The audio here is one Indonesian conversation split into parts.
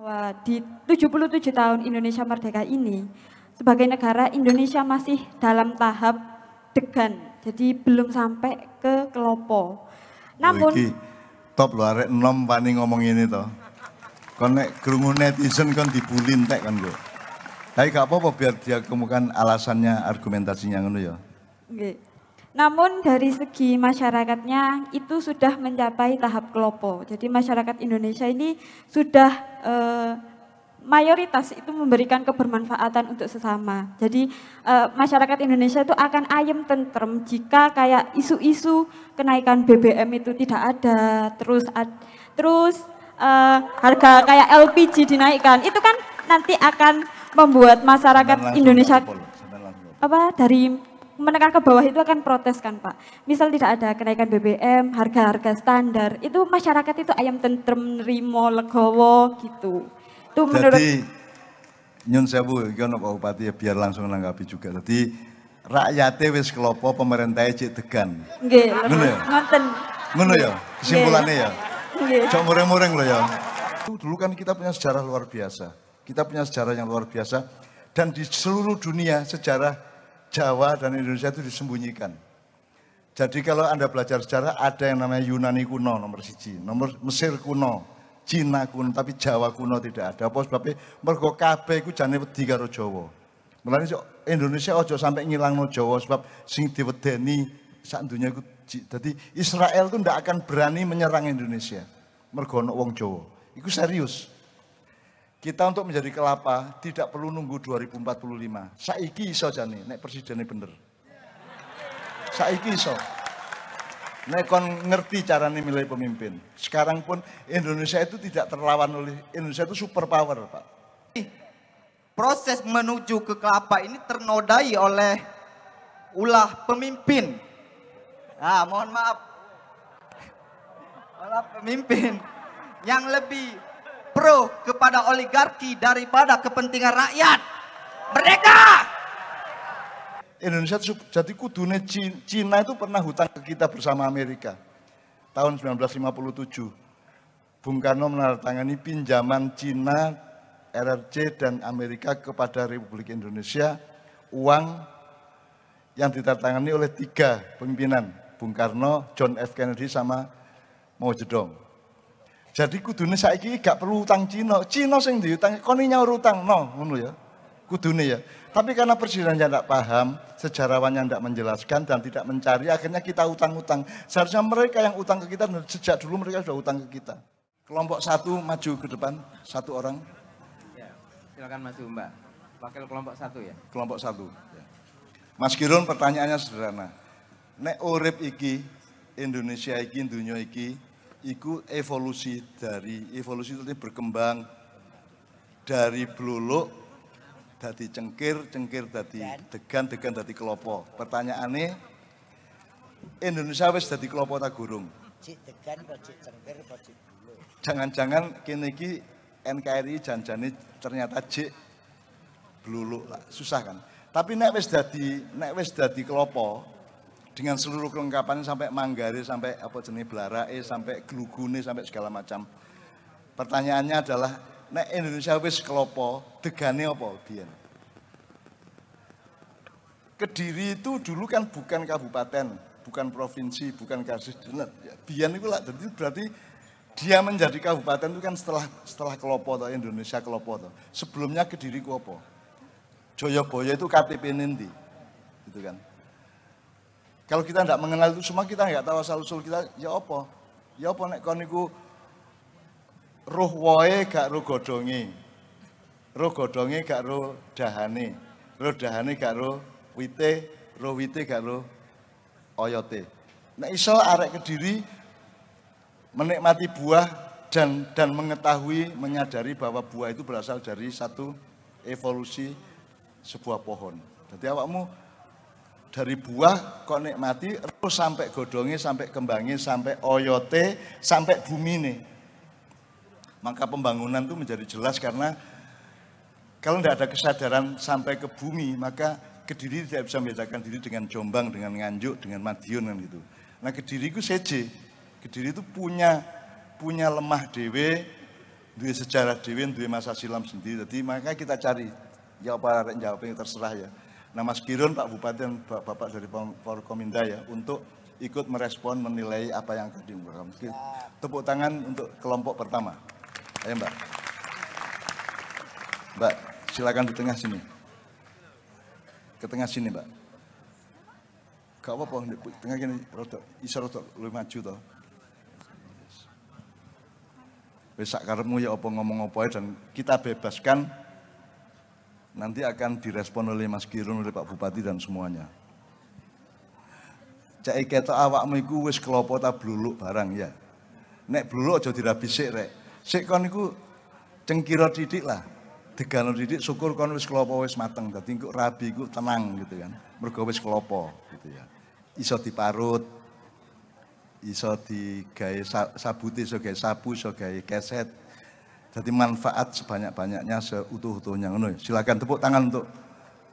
bahwa di 77 tahun Indonesia Merdeka ini, sebagai negara Indonesia masih dalam tahap degan, jadi belum sampai ke kelopo. Namun, iki top lho arek enom wani ngomong ini toh. Kon nek krungu netizen kon dibully entek kan kok. Tapi gak apa-apa biar dia kemukan alasannya, argumentasinya ngono ya. Oke. Namun dari segi masyarakatnya itu sudah mencapai tahap kelopo. Jadi masyarakat Indonesia ini sudah mayoritas itu memberikan kebermanfaatan untuk sesama. Jadi masyarakat Indonesia itu akan ayem tentrem jika kayak isu-isu kenaikan BBM itu tidak ada, terus harga kayak LPG dinaikkan. Itu kan nanti akan membuat masyarakat Indonesia dari menengah ke bawah itu akan protes kan Pak. Misal tidak ada kenaikan BBM, harga-harga standar, itu masyarakat itu ayam tentrem, nerimo, legowo gitu. Itu menurut. Jadi nyun sewu iki ono Pak Bupati ya biar langsung nanggapi juga. Jadi rakyatnya wis kelopo, pemerintahnya cek degan. Nggih, ngono ya? ngoten. Ngono ya, kesimpulannya ya. Nggih. Cok mureng-mureng loh ya. Dulu kan kita punya sejarah luar biasa. Kita punya sejarah yang luar biasa dan di seluruh dunia sejarah Jawa dan Indonesia itu disembunyikan. Jadi kalau Anda belajar sejarah ada yang namanya Yunani kuno nomor siji, nomor Mesir kuno, Cina kuno, tapi Jawa kuno tidak ada. Apa sebabnya? Mergo kabeh iku jane wedi karo Jawa. Mulane Indonesia ojo sampai ngilangno Jawa sebab sing diwedeni sak dunya iku. Jadi Israel itu ndak akan berani menyerang Indonesia. Mergo ono wong Jawa. Iku serius. Kita untuk menjadi kelapa tidak perlu nunggu 2045. Saiki iso jane nek presidennya bener. Saiki iso. Nek kon ngerti caranya milih pemimpin. Sekarang pun Indonesia itu tidak terlawan oleh Indonesia itu super power, Pak. Proses menuju ke kelapa ini ternodai oleh ulah pemimpin. Ah, mohon maaf. Ulah pemimpin yang lebih pro kepada oligarki daripada kepentingan rakyat. Merdeka! Indonesia jadi kudune Cina itu pernah hutang ke kita bersama Amerika. Tahun 1957. Bung Karno menandatangani pinjaman Cina, RRC dan Amerika kepada Republik Indonesia uang yang ditandatangani oleh 3 pimpinan. Bung Karno, John F. Kennedy sama Mao Zedong. Jadi kudune saiki gak perlu utang Cina. Cina sing diutang, koni nyaur utang. No, ngono ya. Kudune ya. Tapi karena presidennya tidak paham, sejarawannya tidak menjelaskan dan tidak mencari, akhirnya kita utang-utang. Seharusnya mereka yang utang ke kita, sejak dulu mereka sudah utang ke kita. Kelompok 1 maju ke depan, 1 orang. Ya, silakan maju Mbak. Wakil kelompok 1 ya. Kelompok 1. Ya. Mas Giron pertanyaannya sederhana. Nek urip iki, Indonesia iki, dunia iki, iku evolusi itu berkembang dari bluluk dadi cengkir dadi degan dadi kelopo. Pertanyaannya Indonesia wis dadi kelopo ta gurung? Cik degan apa cik cengkir apa cik bluluk? Jangan-jangan kene iki NKRI janjane ternyata cik bluluk lah. Susah kan? Tapi nek wis dadi kelopo dengan seluruh kelengkapannya sampai manggare, sampai apa jenis belarae, sampai glugune, sampai segala macam. Pertanyaannya adalah, nek Indonesia wis kelopo, degane apa biyen? Kediri itu dulu kan bukan kabupaten, bukan provinsi, bukan kabupaten. Biyen itu lah, jadi berarti dia menjadi kabupaten itu kan setelah kelopo atau Indonesia kelopo toh. Sebelumnya Kediri ku apa? Joyoboyo itu KTP nanti, gitu kan? Kalau kita tidak mengenal itu semua, kita nggak tahu asal-usul kita, ya apa? Ya apa nek kon niku roh wae gak roh godhonge. Roh godhonge gak roh dahane. Roh dahane gak roh wite gak roh oyote. Nek iso arek Kediri menikmati buah dan mengetahui, menyadari bahwa buah itu berasal dari satu evolusi sebuah pohon. Jadi awakmu dari buah kok nikmati terus sampai godongnya, sampai kembangnya, sampai oyote, sampai bumi nih. Maka pembangunan itu menjadi jelas karena kalau tidak ada kesadaran sampai ke bumi, maka Kediri tidak bisa membedakan diri dengan Jombang, dengan Nganjuk, dengan Madiun kan gitu. Nah Kediri itu seje, Kediri itu punya lemah dewe, duwe sejarah dhewe, duwe masa silam sendiri. Jadi makanya kita cari ya apa arek jawabnya terserah ya. Nah Mas Giron, Pak Bupati dan Bapak dari Forkominda ya untuk ikut merespon, menilai apa yang akan diungkapkan. Tepuk tangan untuk kelompok pertama. Ayo Mbak. Mbak, silakan di tengah sini. Ke tengah sini Mbak. Gak apa-apa, di tengah gini, iso rodok luwih maju toh. Wis sak karepmu ya apa ngomong apa dan kita bebaskan. Nanti akan direspon oleh Mas Giron, oleh Pak Bupati dan semuanya. Cek ketok awakmu iku wis klopo ta bluluk barang ya. Nek bluluk aja dirabisik rek. Sik kon iku cengkira titik lah. Degano titik syukur kon wis klopo wis mateng. Dadi engko rabi iku tenang gitu kan. Mergo wis klopo gitu ya. Iso diparut. Iso digawe sabuti, iso gawe sabu, iso gawe keset. Jadi manfaat sebanyak-banyaknya seutuh-utuhnya. Silakan tepuk tangan untuk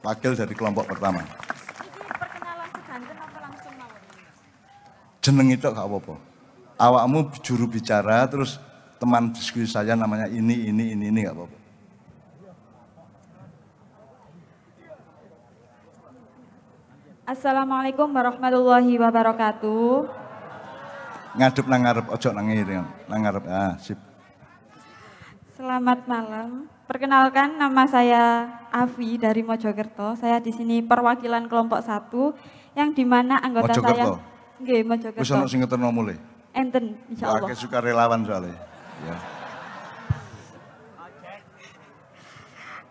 wakil dari kelompok pertama. Ini perkenalan sedanten apa langsung mawon? Jeneng itu gak apa-apa. Awakmu juru bicara, terus teman diskusi saya namanya ini gak apa-apa. Assalamualaikum warahmatullahi wabarakatuh. Ngadep nang ngarep, ojo nang ngene, nang ngarep. Ah, sip. Selamat malam. Perkenalkan nama saya Avi dari Mojokerto. Saya di sini perwakilan kelompok 1 yang dimana anggota Mojokerto? saya nggih Mojokerto. Wis ono sing ngeterno mulai. Enten insyaallah. Pakai sukarelawan soalnya. Ya.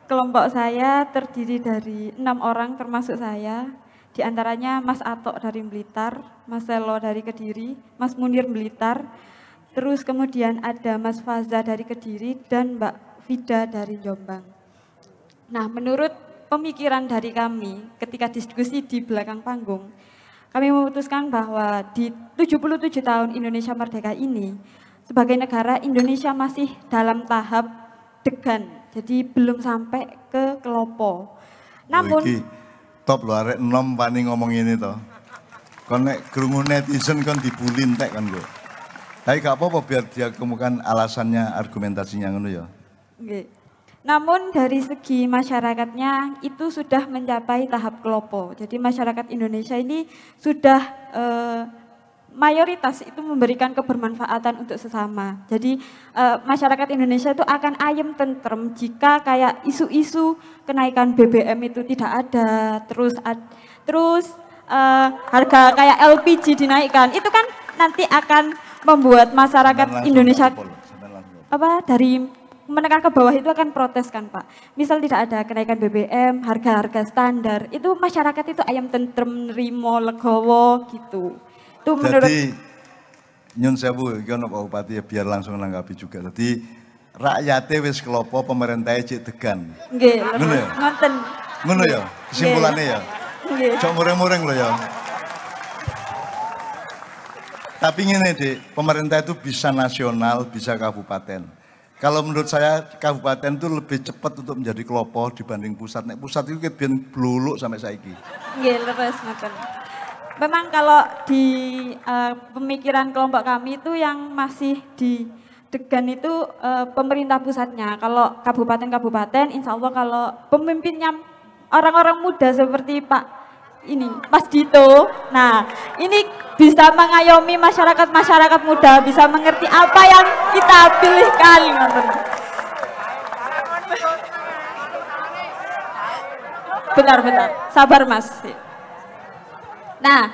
Kelompok saya terdiri dari 6 orang termasuk saya. Di antaranya Mas Atok dari Blitar, Mas Selo dari Kediri, Mas Munir Blitar. Terus kemudian ada Mas Faza dari Kediri dan Mbak Vida dari Jombang. Nah, menurut pemikiran dari kami ketika diskusi di belakang panggung, kami memutuskan bahwa di 77 tahun Indonesia Merdeka ini, sebagai negara Indonesia masih dalam tahap degan, jadi belum sampai ke kelopo. Namun, iki top lho arek enom wani ngomong ini toh. Kon nek krungu netizen kon dibuli entek kan kok. Tapi gak apa-apa biar dia kemukan alasannya, argumentasinya ngono ya. Oke. Namun dari segi masyarakatnya itu sudah mencapai tahap kelopo. Jadi masyarakat Indonesia ini sudah mayoritas itu memberikan kebermanfaatan untuk sesama. Jadi masyarakat Indonesia itu akan ayem tentrem jika kayak isu-isu kenaikan BBM itu tidak ada, terus harga kayak LPG dinaikkan. Itu kan nanti akan membuat masyarakat Indonesia dari menengah ke bawah itu akan protes kan Pak. Misal tidak ada kenaikan BBM, harga-harga standar, itu masyarakat itu ayam tentrem, nerimo, legowo gitu. Itu menurut Jadi nyun sewu iki ono Pak Bupati ya biar langsung nanggapi juga. Jadi rakyate wis kelopo, pemerintahnya cek degan. nggih, Ngono ya? ngoten. Ngono ya kesimpulannya ya. Nggih. Cok mureng-mureng loh ya. Tapi ngene Dik, pemerintah itu bisa nasional, bisa kabupaten. Kalau menurut saya kabupaten itu lebih cepat untuk menjadi kelopo dibanding pusat. Nek pusat itu biyen bluluk sampai saiki. Nggih, leres ngoten. Memang kalau di pemikiran kelompok kami itu yang masih di degan itu pemerintah pusatnya. Kalau kabupaten-kabupaten insya Allah kalau pemimpinnya orang-orang muda seperti Pak ini Mas Dito. Nah, ini bisa mengayomi masyarakat muda, bisa mengerti apa yang kita pilihkan. Benar-benar, sabar Mas. Nah,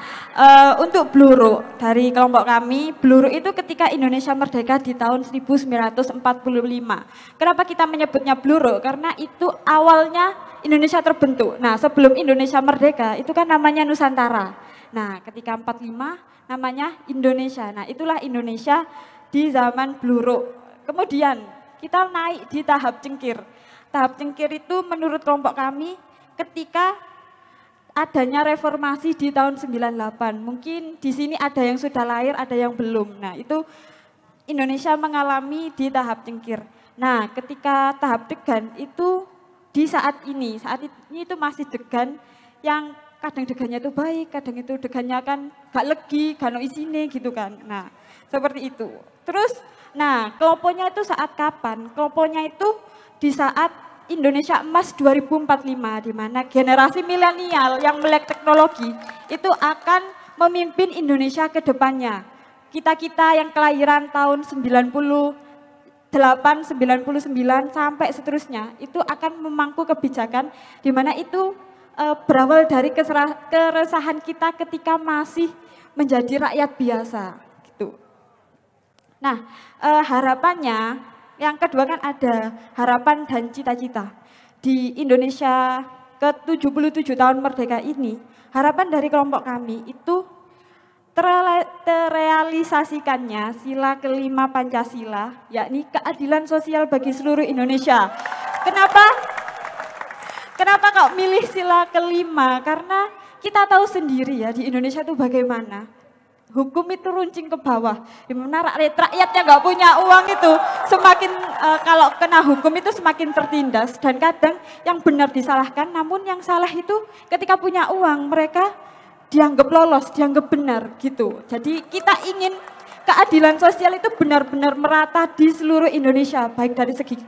untuk Bluro dari kelompok kami, Bluro itu ketika Indonesia merdeka di tahun 1945. Kenapa kita menyebutnya Bluro? Karena itu awalnya Indonesia terbentuk. Nah, sebelum Indonesia merdeka itu kan namanya Nusantara. Nah, ketika 45 namanya Indonesia. Nah, itulah Indonesia di zaman Bluro. Kemudian kita naik di tahap cengkir. Tahap cengkir itu menurut kelompok kami ketika adanya reformasi di tahun 98. Mungkin di sini ada yang sudah lahir, ada yang belum. Nah, itu Indonesia mengalami di tahap cengkir. Nah, ketika tahap degan itu di saat ini itu masih degan yang kadang degannya itu baik, kadang itu degannya kan gak legi, gak no isine gitu kan. Nah, seperti itu. Terus Nah, keloponya itu saat kapan? Keloponya itu di saat Indonesia Emas 2045, di mana generasi milenial yang melek teknologi itu akan memimpin Indonesia ke depannya. Kita-kita yang kelahiran tahun 98, 99 sampai seterusnya itu akan memangku kebijakan di mana itu berawal dari keresahan kita ketika masih menjadi rakyat biasa gitu. Nah, harapannya yang kedua kan ada harapan dan cita-cita. Di Indonesia ke-77 tahun merdeka ini, harapan dari kelompok kami itu terrealisasikannya sila kelima Pancasila, yakni keadilan sosial bagi seluruh Indonesia. Kenapa kok milih sila kelima? Karena kita tahu sendiri ya di Indonesia itu bagaimana. Hukum itu runcing ke bawah. Dimana rakyatnya nggak punya uang itu semakin kalau kena hukum itu semakin tertindas. Dan kadang yang benar disalahkan, namun yang salah itu ketika punya uang mereka dianggap lolos, dianggap benar gitu. Jadi kita ingin keadilan sosial itu benar-benar merata di seluruh Indonesia, baik dari segi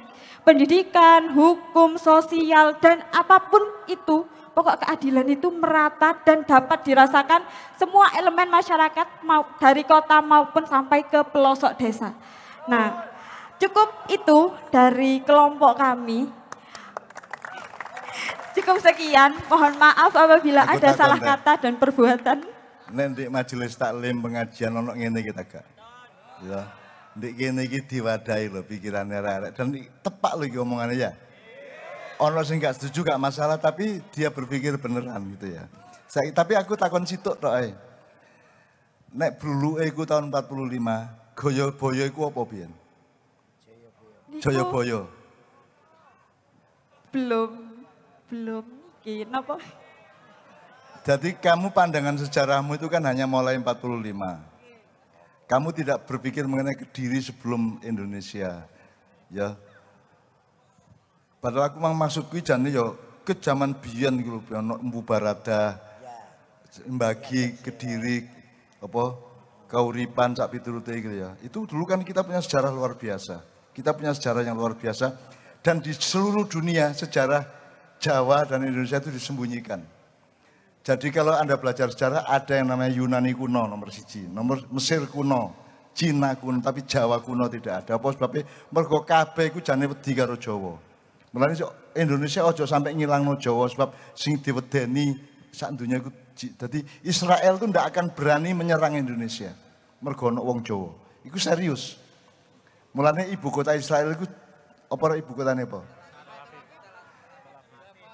pendidikan, hukum, sosial, dan apapun itu, pokok keadilan itu merata dan dapat dirasakan semua elemen masyarakat dari kota maupun sampai ke pelosok desa. Nah, cukup itu dari kelompok kami. Cukup sekian, mohon maaf apabila ada salah kata dan perbuatan. Nanti majelis taklim pengajian ono ngene kita gak. Ya. Ndek kene iki diwadahi lho pikirane arek dan tepak lho iki omongannya ya. Ono sing gak setuju gak masalah tapi dia berpikir beneran gitu ya. Tapi aku takon situk tok ae. Nek bruluke iku tahun 45, Jayabaya iku apa biyen? Jayabaya. Belum iki napa? Jadi kamu pandangan sejarahmu itu kan hanya mulai 45. Kamu tidak berpikir mengenai diri sebelum Indonesia. Ya. Padahal aku maksudku jane yo ke zaman biyen gitu ono Empu Barada. Mbagi Kediri apa kauripan sak piturute gitu ya. Itu dulu kan kita punya sejarah luar biasa. Kita punya sejarah yang luar biasa dan di seluruh dunia sejarah Jawa dan Indonesia itu disembunyikan. Jadi kalau Anda belajar sejarah ada yang namanya Yunani kuno nomor 1, nomor Mesir kuno, Cina kuno, tapi Jawa kuno tidak ada. Apa sebabnya? Mergo kabeh iku jane wedi karo Jawa. Mulane Indonesia aja sampai ngilangno Jawa sebab sing diwedeni sak donya iku dadi Israel itu ndak akan berani menyerang Indonesia. Mergo ono wong Jawa. Iku serius. Mulane ibu kota Israel iku apa ibu kotane apa?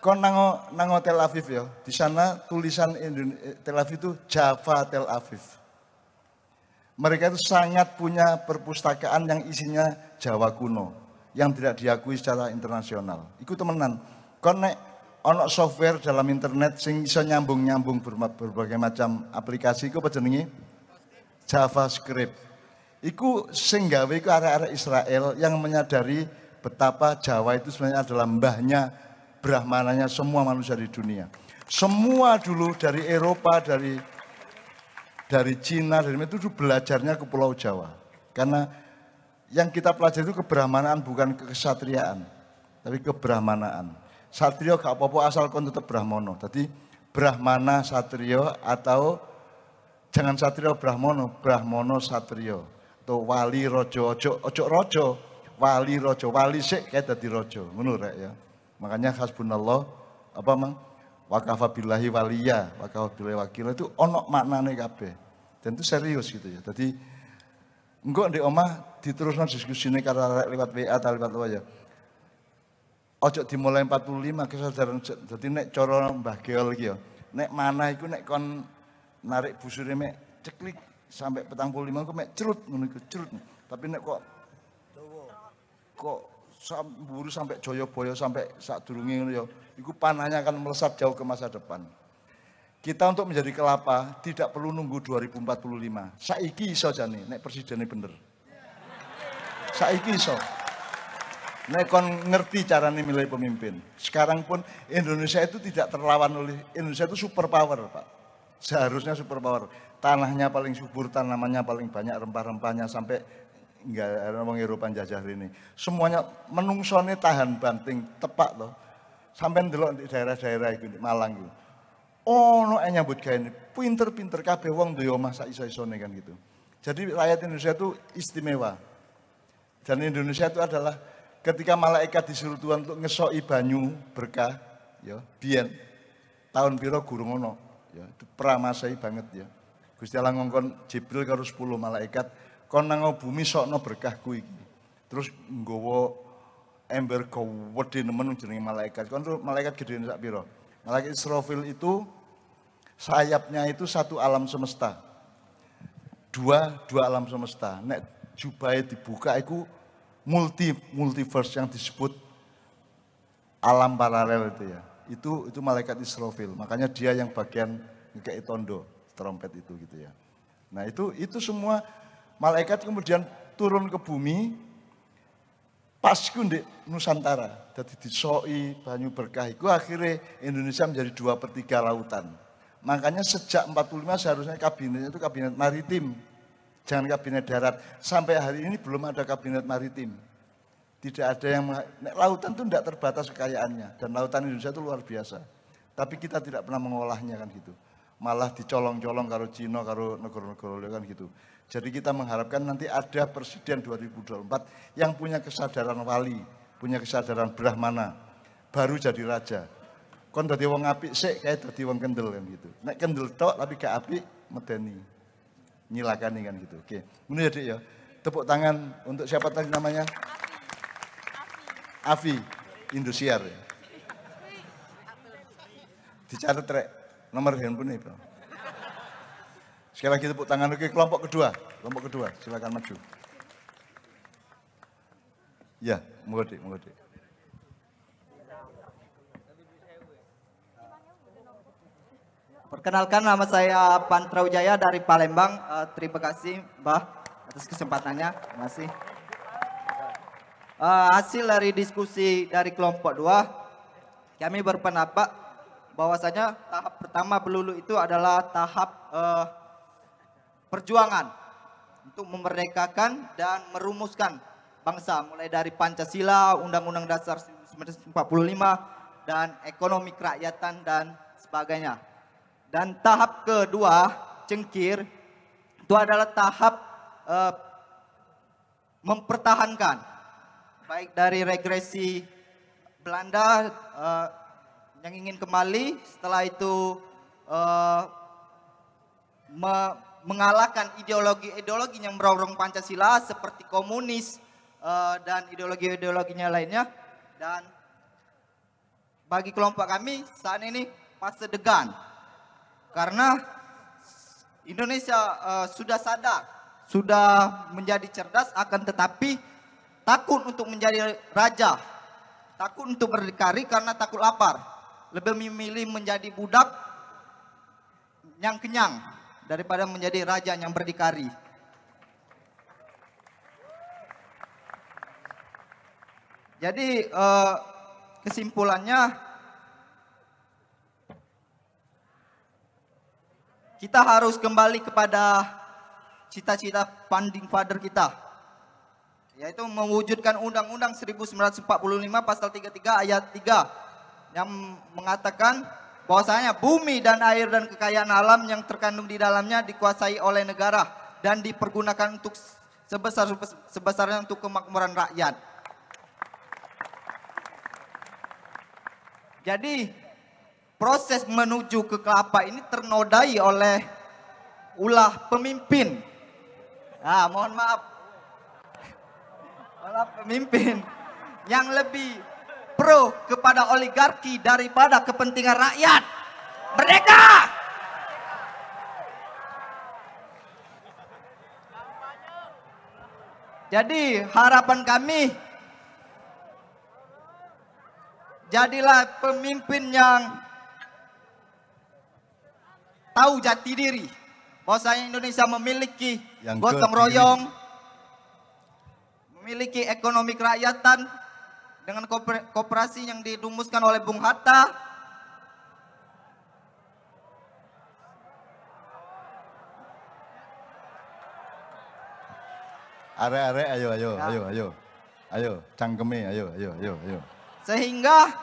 Kon nang Tel Aviv ya, di sana tulisan Tel Aviv itu Java Tel Aviv. Mereka itu sangat punya perpustakaan yang isinya Jawa kuno, yang tidak diakui secara internasional. Iku temenan. Kon nek ono software dalam internet sing iso nyambung-nyambung berbagai macam aplikasi iku apa jenenge? JavaScript. Iku sing gawe iku arek-arek Israel yang menyadari betapa Jawa itu sebenarnya adalah mbahnya Brahmananya semua manusia di dunia. Semua dulu dari Eropa, dari Cina, dari itu belajarnya ke Pulau Jawa. Karena yang kita pelajari itu kebrahmanaan bukan kesatriaan, tapi kebrahmanaan. Satrio gak apa-apa asal kon tetap Brahmono. Jadi Brahmana Satrio atau jangan Satrio Brahmono, Brahmono Satrio. Atau wali rojo, ojo rojo, wali rojo, wali sik kayak dadi rojo. Ngono rek ya. Makanya hasbunallah apa mang wakafa billahi waliya, wakafa billahi wakil itu ono maknane kabeh. Dan itu serius gitu ya. Jadi engko ndek omah diterusno diskusine karo arek lewat WA atau lewat apa ya. Ojo dimulai 45 kesadaran. Jadi nek cara Mbah Geol iki ya, nek manah iku nek kon narik busure mek ceklik sampai 45 ku mek cerut ngono iku cerut. Tapi nek kok buru sampai Jayabaya sampai sadurunge ngono ya, iku panahnya akan melesat jauh ke masa depan. Kita untuk menjadi kelapa tidak perlu nunggu 2045. Saiki iso jane nek presidennya bener. Saiki iso. Nek kon ngerti carane milih pemimpin. Sekarang pun Indonesia itu tidak terlawan oleh Indonesia itu super power, Pak. Seharusnya super power. Tanahnya paling subur, tanamannya paling banyak, rempah-rempahnya sampai enggak ada wong Eropa jajah ini. Semuanya menungsone tahan banting tepak toh. Sampai ndelok di daerah-daerah itu di Malang itu. Ono nyambut gawe ini pinter-pinter kabeh wong duwe omah sak iso-isone kan gitu. Jadi rakyat Indonesia itu istimewa. Dan Indonesia itu adalah ketika malaikat disuruh Tuhan untuk ngesoki banyu berkah, ya, biyen tahun piro gurung ono, ya, itu pramasai banget ya. Gusti Allah ngongkon Jibril karo 10 malaikat, kon nang bumi sokno berkahku iki. Terus nggawa ember gede nemen jenenge malaikat. Kon malaikat gedene sak piro? Malaikat Israfil itu sayapnya itu satu alam semesta. Dua alam semesta. Nek jubahe dibuka itu multiverse yang disebut alam paralel itu ya. Itu malaikat Israfil. Makanya dia yang bagian ngekei tondo trompet itu gitu ya. Nah, itu semua malaikat kemudian turun ke bumi pas ku ndek Nusantara. Jadi disoi banyu berkah itu akhirnya Indonesia menjadi 2/3 lautan. Makanya sejak 45 seharusnya kabinetnya itu kabinet maritim. Jangan kabinet darat. Sampai hari ini belum ada kabinet maritim. Tidak ada yang, lautan itu tidak terbatas kekayaannya. Dan lautan Indonesia itu luar biasa. Tapi kita tidak pernah mengolahnya kan gitu. Malah dicolong-colong karo Cina, karo negara-negara kan gitu. Jadi kita mengharapkan nanti ada presiden 2024 yang punya kesadaran wali, punya kesadaran brahmana, baru jadi raja. Kon dadi wong apik sik kae dadi wong kendel kan gitu. Nek kendel tok tapi gak apik medeni. Nyilakani kan gitu. Oke. Ngono ya, Dik ya. Tepuk tangan untuk siapa tadi namanya? Afi Indosiar ya. Dicatat rek nomor handphone Bro. Sekali lagi tepuk tangan ke kelompok kedua. Kelompok kedua, silakan maju. Ya, monggo Dik, monggo Dik. Perkenalkan, nama saya Pantra Wijaya dari Palembang. Terima kasih Mbah atas kesempatannya. Terima kasih. Hasil dari diskusi dari kelompok 2, kami berpendapat bahwasanya tahap pertama Belulu itu adalah tahap perjuangan untuk memerdekakan dan merumuskan bangsa, mulai dari Pancasila, Undang-Undang Dasar 1945, dan ekonomi kerakyatan dan sebagainya. Dan tahap kedua, cengkir, itu adalah tahap mempertahankan, baik dari regresi Belanda yang ingin kembali, setelah itu mengalahkan ideologi-ideologi yang berorong Pancasila seperti komunis dan ideologi-ideologinya lainnya. Dan bagi kelompok kami saat ini fase degan. Karena Indonesia sudah sadar, sudah menjadi cerdas, akan tetapi takut untuk menjadi raja, takut untuk berdikari karena takut lapar, lebih memilih menjadi budak yang kenyang daripada menjadi raja yang berdikari. Jadi kesimpulannya, kita harus kembali kepada cita-cita founding father kita, yaitu mewujudkan Undang-Undang 1945 pasal 33 ayat 3 yang mengatakan bahwasanya bumi dan air dan kekayaan alam yang terkandung di dalamnya dikuasai oleh negara dan dipergunakan untuk sebesar-besarnya untuk kemakmuran rakyat. Jadi proses menuju ke kelapa ini ternodai oleh ulah pemimpin. Mohon maaf. Ulah pemimpin yang lebih pro kepada oligarki daripada kepentingan rakyat. Merdeka! Jadi harapan kami, jadilah pemimpin yang tahu jati diri, bahwasanya Indonesia memiliki gotong royong, memiliki ekonomi kerakyatan dengan koperasi yang dirumuskan oleh Bung Hatta. Arek-arek ayo Ya. ayo cangkeme ayo. Sehingga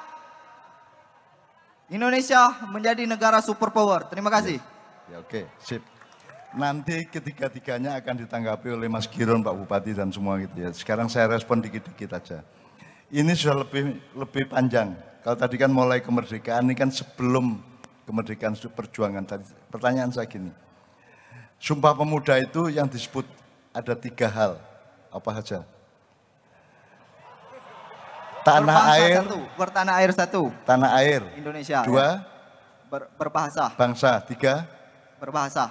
Indonesia menjadi negara superpower. Terima kasih. Ya oke, sip. Nanti ketiga-tiganya akan ditanggapi oleh Mas Giron, Pak Bupati dan semua gitu ya. Sekarang saya respon dikit-dikit aja. Ini sudah lebih panjang. Kalau tadi kan mulai kemerdekaan, ini kan sebelum kemerdekaan perjuangan. Tadi pertanyaan saya gini. Sumpah Pemuda itu yang disebut ada 3 hal. Apa saja? Tanah air. Bertanah air 1. Tanah air. Indonesia. 2. Ya. Berbahasa. Bangsa. 3. Berbahasa.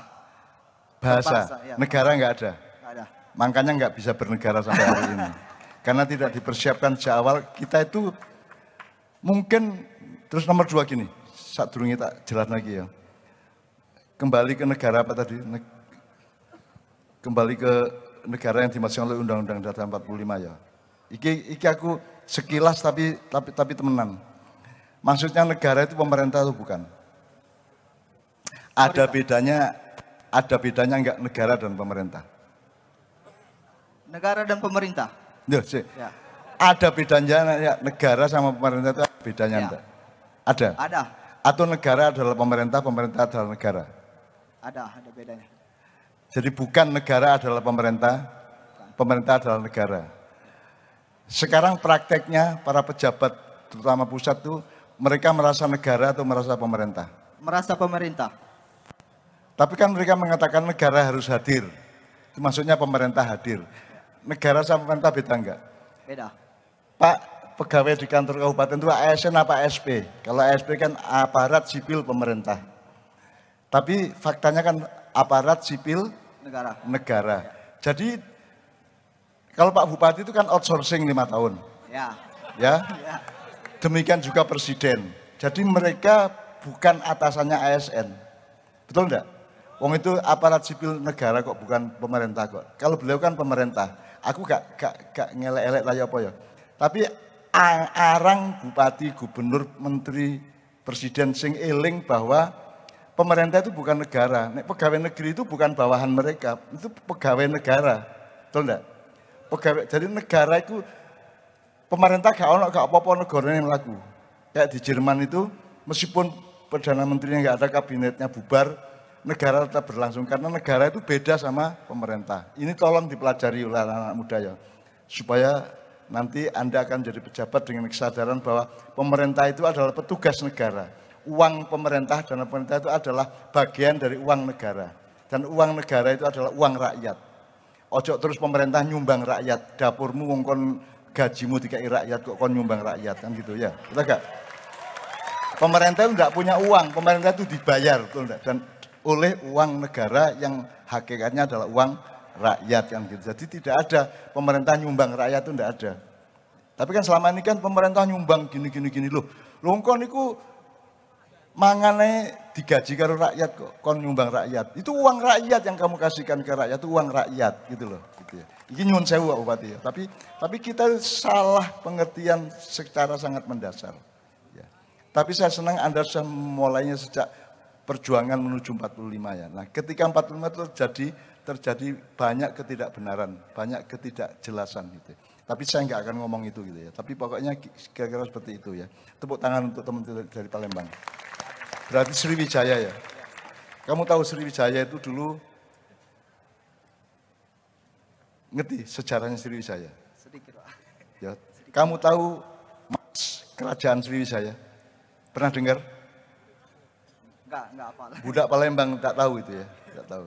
Bahasa. Ya. Negara nggak ada. Nggak ada. Makanya nggak bisa bernegara sampai hari ini. Karena tidak dipersiapkan sejak awal. Kita itu mungkin, terus nomor 2 gini. Saat durungnya tak jelas lagi ya. Kembali ke negara apa tadi? Kembali ke negara yang dimaksudkan oleh Undang-Undang Dasar 45 ya. Iki aku sekilas tapi temenan. Maksudnya negara itu pemerintah itu bukan. Ada bedanya enggak negara dan pemerintah? Negara dan pemerintah. Ya. Ada bedanya ya, negara sama pemerintah itu bedanya Ya. enggak? Ada. Ada. Atau negara adalah pemerintah, pemerintah adalah negara? Ada bedanya. Jadi bukan negara adalah pemerintah, pemerintah adalah negara. Sekarang prakteknya para pejabat, terutama pusat itu, mereka merasa negara atau merasa pemerintah? Merasa pemerintah. Tapi kan mereka mengatakan negara harus hadir. Itu maksudnya pemerintah hadir. Negara sama pemerintah beda enggak? Beda. Pak, pegawai di kantor kabupaten itu ASN apa ASP? Kalau ASP kan aparat sipil pemerintah. Tapi faktanya kan aparat sipil negara. Jadi kalau Pak Bupati itu kan outsourcing 5 tahun. Ya. Ya. Demikian juga presiden. Jadi mereka bukan atasannya ASN. Betul enggak? Wong itu aparat sipil negara kok, bukan pemerintah kok. Kalau beliau kan pemerintah. Aku gak ngelek-elek lah apa ya. Tapi arang bupati, gubernur, menteri, presiden sing eling bahwa pemerintah itu bukan negara. Nek pegawai negeri itu bukan bawahan mereka, itu pegawai negara. Betul enggak? Pegawai, jadi negara itu pemerintah gak apa-apa negara yang laku. Kayak di Jerman itu meskipun Perdana Menterinya nggak ada, kabinetnya bubar, negara tetap berlangsung karena negara itu beda sama pemerintah. Ini tolong dipelajari oleh anak-anak muda ya, supaya nanti Anda akan jadi pejabat dengan kesadaran bahwa pemerintah itu adalah petugas negara. Uang pemerintah, dana pemerintah itu adalah bagian dari uang negara. Dan uang negara itu adalah uang rakyat. Ojo terus pemerintah nyumbang rakyat, dapurmu wong kon gajimu dikai rakyat kok kon nyumbang rakyat, kan gitu ya. Betul gak? Pemerintah itu tidak punya uang, pemerintah itu dibayar, betul enggak? Dan oleh uang negara yang hakikatnya adalah uang rakyat, kan gitu. Jadi tidak ada pemerintah nyumbang rakyat, itu tidak ada. Tapi kan selama ini kan pemerintah nyumbang gini loh. Longkon itu mangane digaji karo rakyat kok, kon nyumbang rakyat. Itu uang rakyat yang kamu kasihkan ke rakyat, itu uang rakyat gitu loh. Gitu ya. Ini nyuwun sewu Pak Bupati ya. Tapi kita salah pengertian secara sangat mendasar. Tapi saya senang Anda sudah mulainya sejak perjuangan menuju 45 ya. Nah ketika 45 itu terjadi banyak ketidakbenaran, banyak ketidakjelasan gitu. Tapi saya nggak akan ngomong itu gitu ya. Tapi pokoknya kira-kira seperti itu ya. Tepuk tangan untuk teman-teman dari Palembang. Berarti Sriwijaya ya. Kamu tahu Sriwijaya itu dulu, ngerti sejarahnya Sriwijaya? Sedikit Pak. Ya. Kamu tahu kerajaan Sriwijaya? Pernah dengar? Enggak apa. Budak Palembang tak tahu itu ya, tak tahu.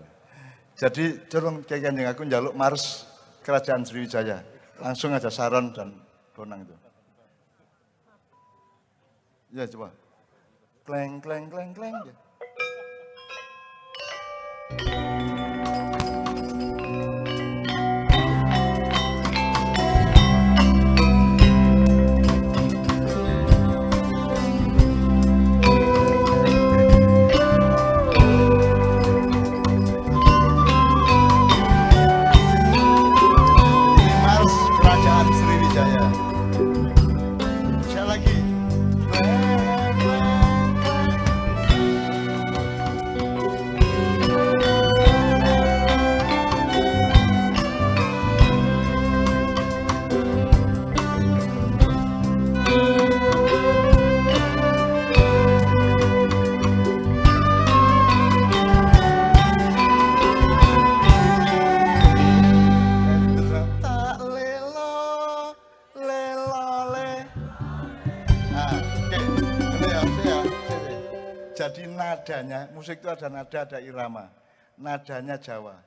Jadi curung kayak Kanjeng aku njaluk mars kerajaan Sriwijaya. Langsung aja Saron dan Bonang itu. Ya coba. Kleng kleng kleng kleng ya. Jadi nadanya, musik itu ada nada, ada irama. Nadanya Jawa.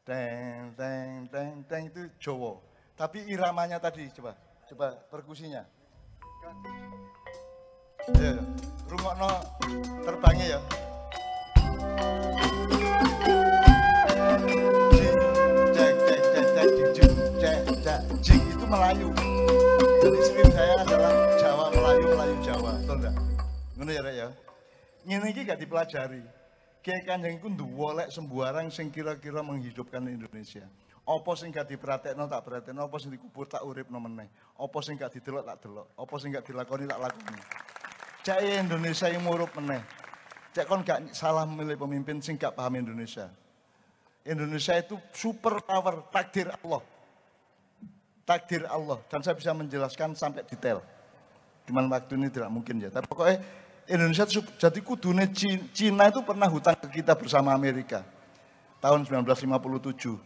Teng, teng, teng, teng itu Jawa. Tapi iramanya tadi, coba perkusinya. Ya, rungokno terbangnya ya. Jing itu Melayu. Jadi skrip saya adalah Jawa Melayu, Melayu Jawa, betul enggak? Ngono ya, Rek ya. Ngene iki gak dipelajari. Kiai Kanjeng iku nduwolek sembarang sing kira-kira menghidupkan Indonesia. Apa sing gak diperhatekno tak perhatekno, apa sing dikubur tak uripno meneh. Apa sing gak didelok tak delok, apa sing gak dilakoni tak lakoni. Cek Indonesia yang murup meneh. Cek kon gak salah memilih pemimpin sing gak paham Indonesia. Indonesia itu super power, takdir Allah. Takdir Allah. Dan saya bisa menjelaskan sampai detail. Cuman waktu ini tidak mungkin ya. Tapi pokoknya Indonesia itu jadi kudune Cina itu pernah hutang ke kita bersama Amerika. Tahun 1957.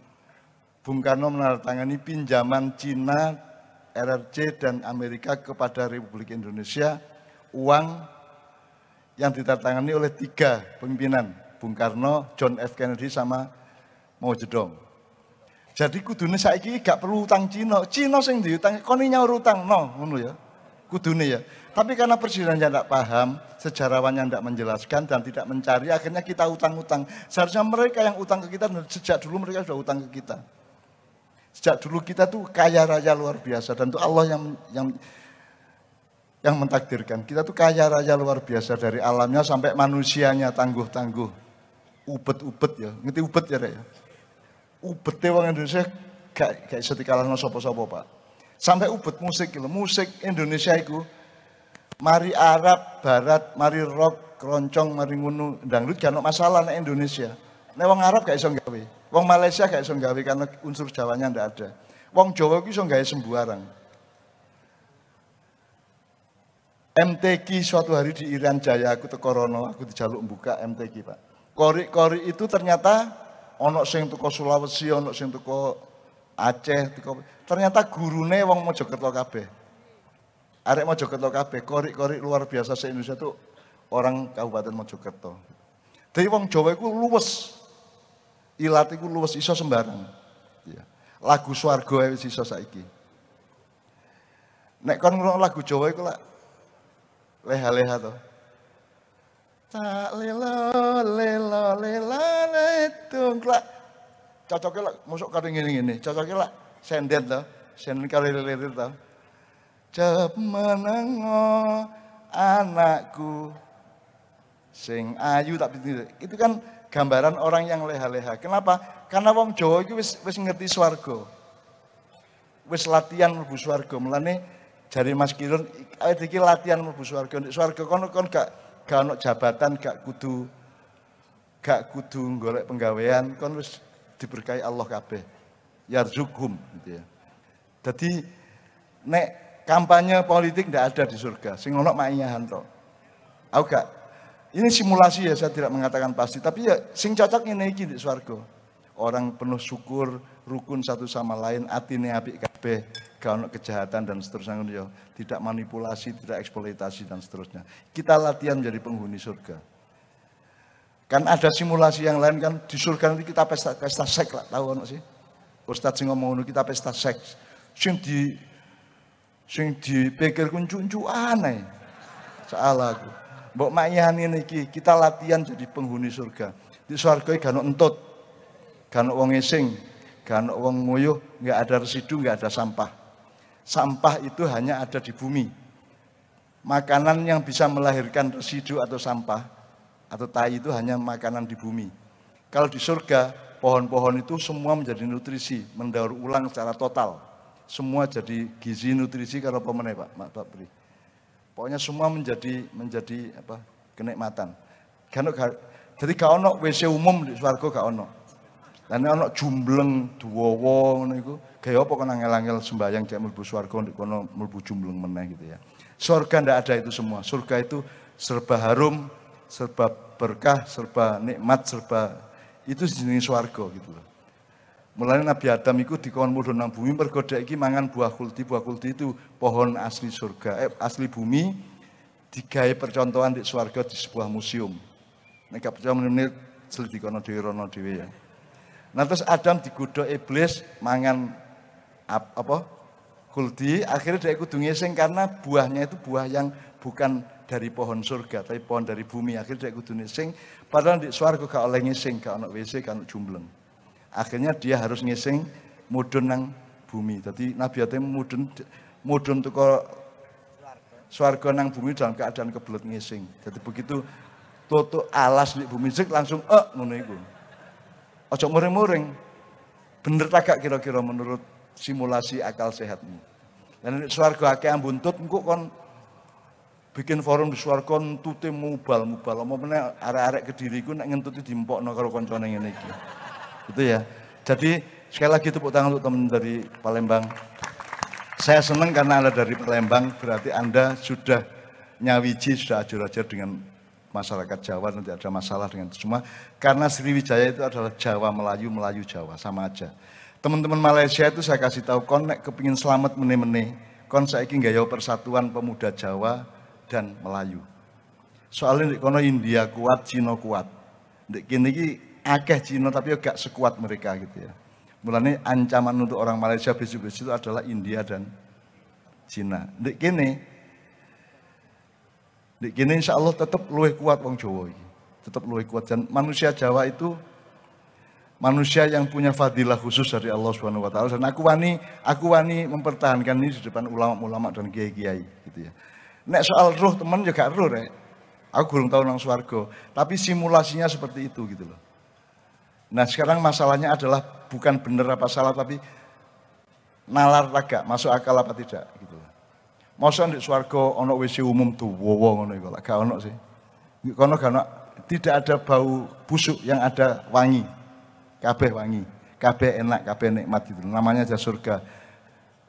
Bung Karno menandatangani pinjaman Cina, RRC dan Amerika kepada Republik Indonesia. Uang yang ditandatangani oleh 3 pimpinan. Bung Karno, John F. Kennedy sama Mao Zedong. Jadi kudune saiki gak perlu utang Cina. Cina sing diutang, koni nyaur utang no, ngono ya. Kudune ya. Tapi karena presidennya tidak paham, sejarawannya tidak menjelaskan dan tidak mencari, akhirnya kita utang-utang. Seharusnya mereka yang utang ke kita, sejak dulu mereka sudah utang ke kita. Sejak dulu kita tuh kaya raya luar biasa dan itu Allah yang mentakdirkan. Kita tuh kaya raya luar biasa dari alamnya sampai manusianya tangguh-tangguh. Ubet-ubet ya, ngerti ubet ya Rek ya? Ubete wong Indonesia gak iso dikalahno sapa-sapa, Pak. Sampai ubet musik gitu. Musik Indonesia itu mari Arab, Barat, mari rock, keroncong, mari ngunu, dangdut gak ono masalah nek Indonesia. Nek wong Arab gak iso gawe. Wong Malaysia gak iso gawe karena unsur Jawanya ndak ada. Wong Jawa ku iso gawe sembarang. MTQ suatu hari di Irian Jaya aku teko rono, aku dijaluk buka MTQ, Pak. Kori-kori itu ternyata ono sing teko Sulawesi, ono sing teko Aceh, ternyata gurune wong Mojokerto kabeh. Arek Mojokerto kabeh, kori-kori luar biasa se-Indonesia itu orang Kabupaten Mojokerto. Dari wong Jawa iku luwes. Ilat iku luwes iso sembarang. Ya. Lagu swarga wis iso saiki. Nek kon ngrungokno lagu Jawa iku lak leha-leha to. Tak lelo lelo letung lak cocoke lak mosok karo ngene-ngene, cocoke lak sendet to, senden karo lilir to. Jep menengo anakku sing ayu tak pitu. Itu kan gambaran orang yang leha-leha. Kenapa? Karena wong Jawa iki wis ngerti swarga. Wis latihan mlebu swarga. Mulane jare Mas Kirun iki latihan mlebu swarga. Nek swarga kon gak ono jabatan, gak kudu golek penggawean, kon wis diberkahi Allah kabeh. Yarzuqhum gitu ya. Jadi nek kampanye politik ndak ada di surga, sing ono maiyahan to. Aku gak, ini simulasi ya, saya tidak mengatakan pasti, tapi ya sing cocok ngene iki di swarga. Orang penuh syukur, rukun satu sama lain, atine apik kabeh, gak ono kejahatan dan seterusnya ya. Tidak manipulasi, tidak eksploitasi dan seterusnya. Kita latihan menjadi penghuni surga. Kan ada simulasi yang lain kan di surga nanti kita pesta seks lah, tahu ono sih? Ustadz sing ngomong ngono kita pesta seks. Sing dipikir kuncu aneh. Salah aku. Mbok mayan ini kita latihan jadi penghuni surga. Di surga gak ono entut, gak ono wong esing, gak ono wong nguyuh, enggak ada residu, enggak ada sampah. Sampah itu hanya ada di bumi. Makanan yang bisa melahirkan residu atau sampah atau tai itu hanya makanan di bumi. Kalau di surga, pohon-pohon itu semua menjadi nutrisi, mendaur ulang secara total. Semua jadi gizi nutrisi kalau pemenang Pak Pri. Pokoknya semua menjadi apa? Kenikmatan. Jadi gak ono WC umum di swarga gak ono. Dan ono jumbleng duwowo ngono iku. Gaya apa kok angel-angel sembayang cek mlebu swarga ndek kono mlebu jumbleng meneh gitu ya. Surga ndak ada itu semua. Surga itu serba harum, serba berkah, serba nikmat, serba itu jenis swarga gitu loh. Mulane Nabi Adam iku dikon mudhun nang bumi mergo dhek iki mangan buah kulti itu pohon asli surga, asli bumi digawe percontohan di swarga di sebuah museum. Nek gak percaya menit selidikono dhewe rono dhewe ya. Nah terus Adam digodhog iblis mangan apa? Kuldi, akhirnya dia kudu ngising karena buahnya itu buah yang bukan dari pohon surga, tapi pohon dari bumi. Akhirnya dia kudu ngising, padahal di swarga gak oleh ngising, gak ono WC, gak ono jumbleng. Akhirnya dia harus ngising mudun nang bumi. Jadi Nabi Adam mudun teko swarga nang bumi dalam keadaan kebelet ngising. Jadi begitu tutuk alas di bumi sik langsung ngono iku. Ojo muring-muring. Bener tak gak kira-kira menurut simulasi akal sehatmu. Dan swarga akeh ambuntut engko kon bikin forum di swarga entute mubal-mubal. Apa meneh arek-arek Kediri iku nek ngentuti diempokno karo kancane ngene iki. Gitu ya. Jadi sekali lagi tepuk tangan untuk teman dari Palembang. Saya senang karena Anda dari Palembang, berarti Anda sudah nyawiji, sudah ajar-ajar dengan masyarakat Jawa, nanti ada masalah dengan itu semua. Karena Sriwijaya itu adalah Jawa Melayu, Melayu Jawa, sama aja. Teman-teman Malaysia itu saya kasih tahu, kon nek kepingin selamat meneh-meneh, kon saiki nggaya persatuan pemuda Jawa dan Melayu. Soalnya di kono India kuat, Cina kuat. Di kini iki akeh Cina tapi gak sekuat mereka gitu ya. Mulanya ancaman untuk orang Malaysia besok-besok itu adalah India dan Cina. Di kini insya Allah tetap luwih kuat wong Jawa ini. Tetap luwih kuat. Dan manusia Jawa itu manusia yang punya fadilah khusus dari Allah Subhanahu wa taala. Dan aku wani mempertahankan ini di depan ulama-ulama dan kiai-kiai gitu ya. Nek soal roh teman juga roh rek. Aku belum tahu nang swarga, tapi simulasinya seperti itu gitu loh. Nah, sekarang masalahnya adalah bukan benar apa salah tapi nalar raga, masuk akal apa tidak gitu loh. Masa di swarga ono WC umum tuh, wow ngono iku lak gak ono sih. Kono gak ono, tidak ada bau busuk yang ada wangi. Kabeh wangi, kabeh enak, kabeh nikmat gitu. Namanya aja surga.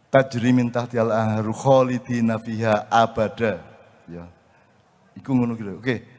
Tajri min tahtihal anharu khalidina fiha abada. Ya. Iku ngono gitu. Oke.